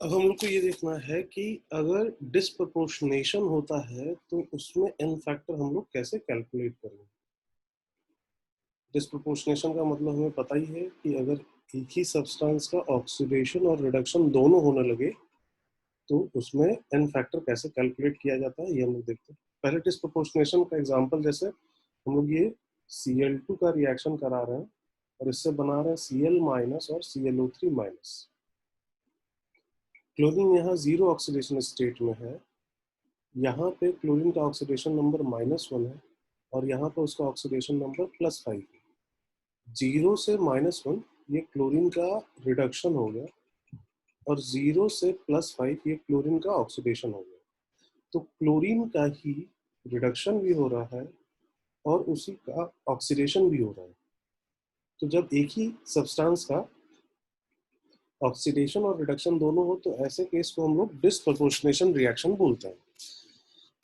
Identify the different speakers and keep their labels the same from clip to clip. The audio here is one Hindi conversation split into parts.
Speaker 1: अब हम लोग को ये देखना है कि अगर डिस्प्रपोर्शनेशन होता है तो उसमें एन फैक्टर हम लोग कैसे कैलकुलेट करेंगे। डिस्प्रपोर्शनेशन का मतलब हमें पता ही है कि अगर एक ही सब्सटेंस का ऑक्सीडेशन और रिडक्शन दोनों होने लगे तो उसमें एन फैक्टर कैसे कैलकुलेट किया जाता है ये हम लोग देखते हैं। पहले डिस्प्रपोर्शनेशन का एग्जांपल, जैसे हम लोग ये Cl2 का रिएक्शन करा रहे हैं और इससे बना रहे हैं Cl माइनस और ClO3 माइनस। क्लोरीन यहाँ जीरो ऑक्सीडेशन स्टेट में है, यहाँ पे क्लोरीन का ऑक्सीडेशन नंबर -1 है और यहाँ पे उसका ऑक्सीडेशन नंबर +5 है। 0 से -1 ये क्लोरीन का रिडक्शन हो गया और 0 से +5 ये क्लोरीन का ऑक्सीडेशन हो गया। तो क्लोरीन का ही रिडक्शन भी हो रहा है और उसी का ऑक्सीडेशन भी हो रहा है। तो जब एक ही सब्सटेंस का ऑक्सीडेशन और रिडक्शन दोनों हो तो ऐसे केस को हम लोग डिस्प्रपोर्शनेशन रिएक्शन बोलते हैं।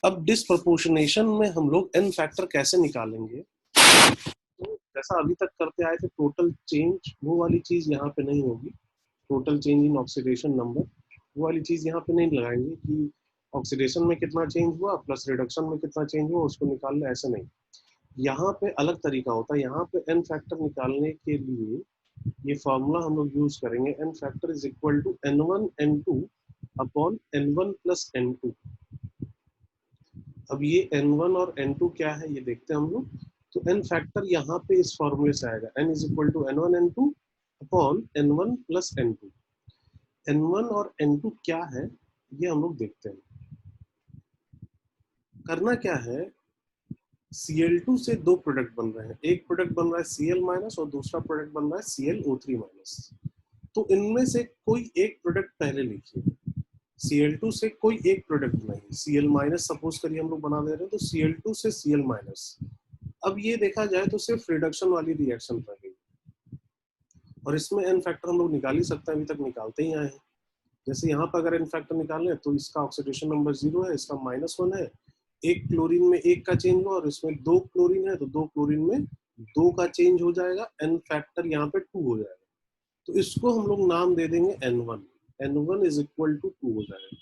Speaker 1: अब डिस्प्रपोर्शनेशन में हम लोग एन फैक्टर कैसे निकालेंगे, तो जैसा अभी तक करते आए थे टोटल चेंज, वो वाली चीज यहाँ पे नहीं होगी। Total change in oxidation number वो वाली चीज यहाँ पे नहीं लगाएंगे कि ऑक्सीडेशन में कितना चेंज हुआ प्लस रिडक्शन में कितना चेंज हुआ उसको निकालना, ऐसे नहीं। यहाँ पे अलग तरीका होता है। यहाँ पे एन फैक्टर निकालने के लिए ये फॉर्मूला हम लोग यूज करेंगे, N factor is equal to n1 n2 upon n1 plus n2। अब ये n1 और n2 क्या है ये देखते हैं हम लोग। तो n फैक्टर यहाँ पे इस फॉर्मूले से आएगा, n is equal to n1 n2 upon n1 plus n2। n1 और n2 क्या है ये हम लोग देखते हैं। करना क्या है, Cl2 से दो प्रोडक्ट बन रहे हैं, एक प्रोडक्ट बन रहा है Cl माइनस और दूसरा प्रोडक्ट बन रहा है ClO3 माइनस। तो इनमें से कोई एक प्रोडक्ट पहले लिखिए। Cl2 से कोई एक प्रोडक्ट बनाइए, Cl माइनस सपोज करिए हम लोग बना दे रहे हैं, तो Cl2 से Cl माइनस। अब ये देखा जाए तो सिर्फ रिडक्शन वाली रिएक्शन रह गई और इसमें एन फैक्टर हम लोग निकाल ही सकते हैं, अभी तक निकालते ही आए हैं। जैसे यहाँ पर अगर एन फैक्टर निकालें तो इसका ऑक्सीडेशन नंबर 0 है, इसका -1 है, एक क्लोरीन में एक का चेंज हुआ और इसमें दो क्लोरीन है तो दो क्लोरीन में दो का चेंज हो जाएगा, एन फैक्टर यहाँ पे 2 हो जाएगा। तो इसको हम लोग नाम दे देंगे n1। n1 is equal to 2 हो जाएगा।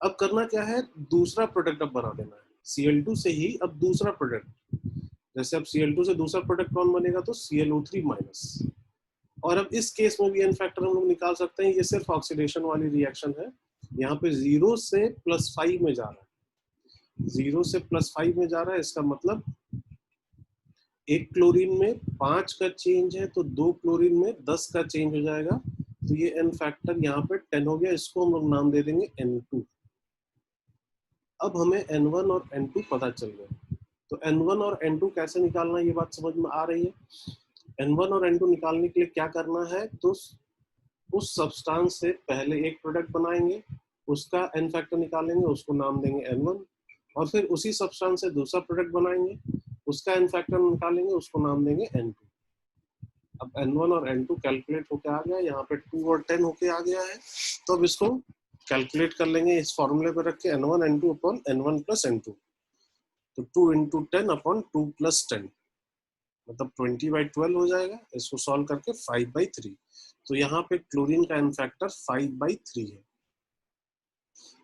Speaker 1: अब करना क्या है, दूसरा प्रोडक्ट अब बना देना है Cl2 से ही। अब दूसरा प्रोडक्ट, जैसे अब Cl2 से दूसरा प्रोडक्ट कौन बनेगा, तो ClO3 माइनस। और अब इस केस में भी एन फैक्टर हम लोग निकाल सकते हैं, ये सिर्फ ऑक्सीडेशन वाली रिएक्शन है। यहाँ पे 0 से +5 में जा रहा है, 0 से +5 में जा रहा है, इसका मतलब एक क्लोरीन में 5 का चेंज है तो दो क्लोरीन में 10 का चेंज हो जाएगा। तो ये एन फैक्टर यहाँ पे 10 हो गया, इसको हम लोग नाम दे देंगे n2। अब हमें n1 और n2 पता चल गया। तो n1 और n2 कैसे निकालना है ये बात समझ में आ रही है। n1 और n2 निकालने के लिए क्या करना है, तो उस सब्सटेंस से पहले एक प्रोडक्ट बनाएंगे, उसका एन फैक्टर निकालेंगे, उसको नाम देंगे n1। और फिर उसी सब्सटेंस से दूसरा प्रोडक्ट बनाएंगे, उसका एन फैक्टर निकालेंगे, उसको नाम देंगे n2। अब n1 और n2 कैलकुलेट होके आ गया, यहाँ पे 2 और 10 होके आ गया है। तो अब इसको कैलकुलेट कर लेंगे इस फॉर्मूले पे रख के, n1 n2 upon n1 plus n2। तो 2 इंटू 10 अपॉन 2 प्लस 10 मतलब 20/12 हो जाएगा। इसको सॉल्व करके 5/3। तो यहाँ पे क्लोरीन का एन फैक्टर 5/3 है।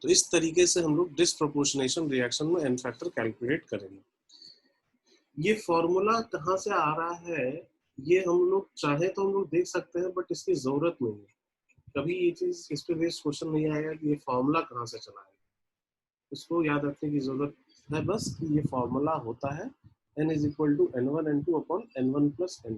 Speaker 1: तो इस तरीके से हम लोग डिस्प्रपोर्शनेशन रिएक्शन में एन फैक्टर कैलकुलेट करेंगे। ये फॉर्मूला कहाँ से आ रहा है ये हम लोग चाहे तो हम लोग देख सकते हैं, बट इसकी जरूरत नहीं है। कभी ये चीज इस पे बेस्ड क्वेश्चन नहीं आएगा कि ये फॉर्मूला कहाँ से चला है। इसको याद रखने की जरूरत है बस कि ये फॉर्मूला होता है n is equal to n1 n2 upon n1 plus n2।